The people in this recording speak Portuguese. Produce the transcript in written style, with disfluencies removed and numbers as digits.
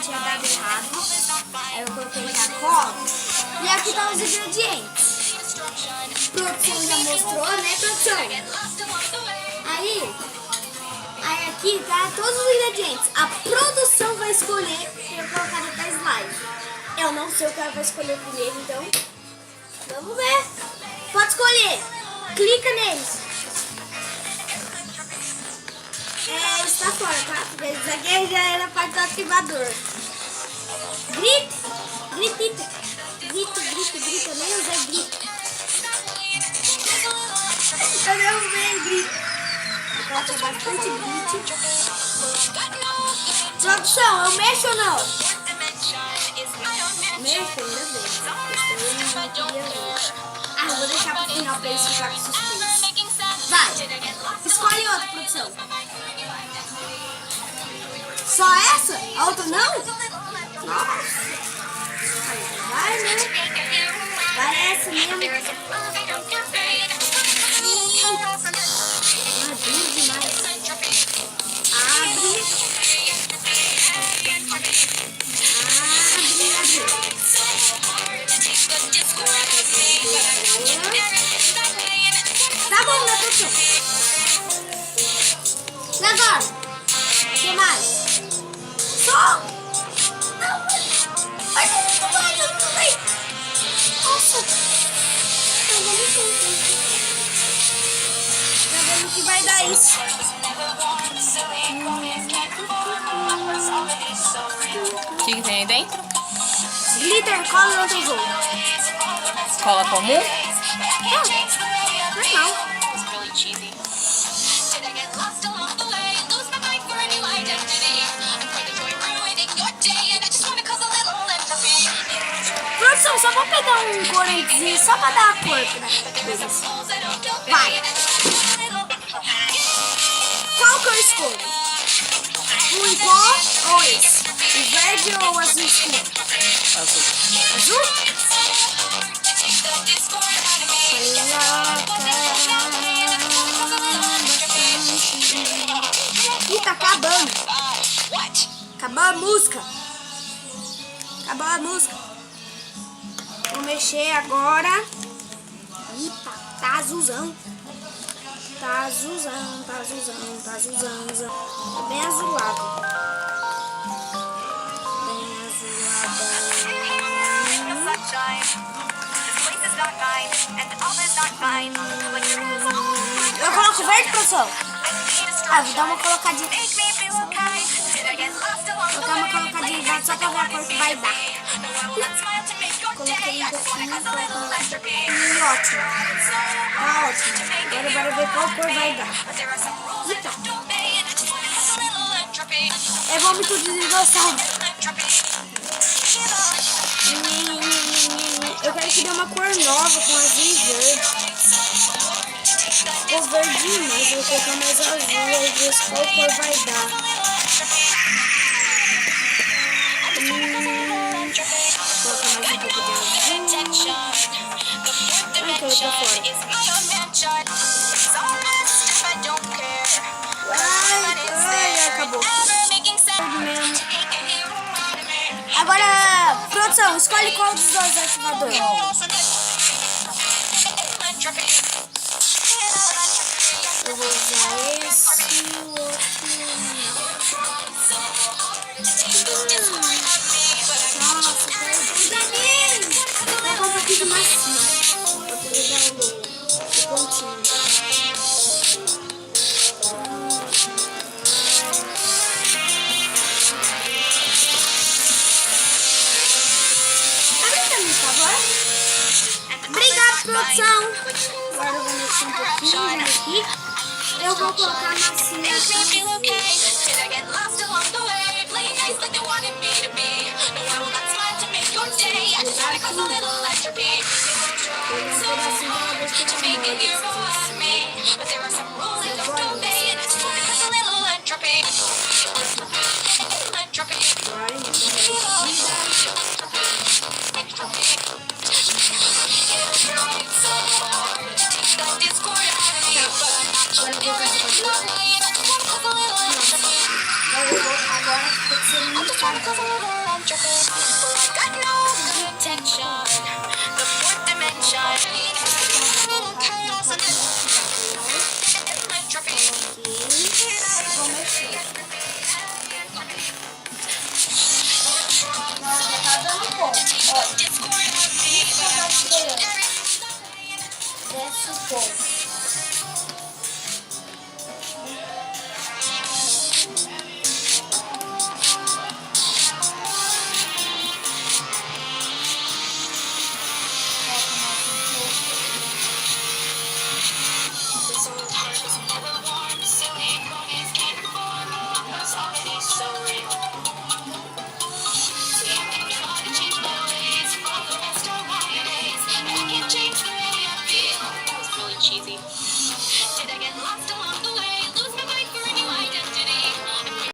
tinha dado errado. Aí eu coloquei já cola. E aqui tá os ingredientes. Produção já mostrou, né, produção? Aí aqui tá todos os ingredientes. A produção vai escolher para eu colocar no slide. Eu não sei o que ela vai escolher primeiro, então vamos ver. Pode escolher. Clica neles. Está fora, tá? Porque isso aqui já era parte do ativador. Grita, eu nem usei grito. Eu não usei grito. Coloca bastante grito. Produção, eu mexo ou não? Mexo, meu Deus. Eu vou deixar pro final pra eles ficarem com suspense. Vai, escolhe outra, produção. Só essa? A outra não? Nossa. Vai, né? Vai essa mesmo. Duro demais. Abre. Tá bom, né, pessoal? E agora? O que mais? Só! Não! Ai, não vai! Nossa! Tá vendo que vai dar isso? O que tem aí dentro? Glitter, cola não tem jogo. Cola comum? Normal. Produção, só vou pegar um corantezinho só pra dar a cor pra coisas. Vai. Qual que eu escolho? O em pó ou esse? O verde ou o azul escuro? Azul. Azul? Ih, tá acabando. Acabou a música. Acabou a música. Vou mexer agora. Ih, tá azulzão. Tá azulzão. Tá bem azulado. Eu coloco verde, produção? Vou dar uma colocadinha. Vou dar uma colocadinha só pra ver a cor que vai dar. Coloquei um pouquinho. Ótimo. Tá ótimo. Agora bora ver qual cor vai dar. Eita. É vômito de dinossauro. Eu quero que dê uma cor nova com azul e verde. Ficou verdinho, mas eu vou colocar mais azul e ver qual cor vai dar. Vou colocar mais um pouco de azul. Ai, caiu pra fora. Ai, acabou. Agora, produção, escolhe qual dos dois ativadores. Eu vou usar esse, o outro. Nossa, cuidado dele! Vou colocar um pouquinho de massinha pra poder dar o pontinho. Obrigada, produção. Agora eu vou mexer um pouquinho aqui. Eu vou colocar a massinha aqui. Agora tem que ser muito Vou mexer. Nossa, tá dando bom. Ó, isso que eu tô esperando. Desce o ponto.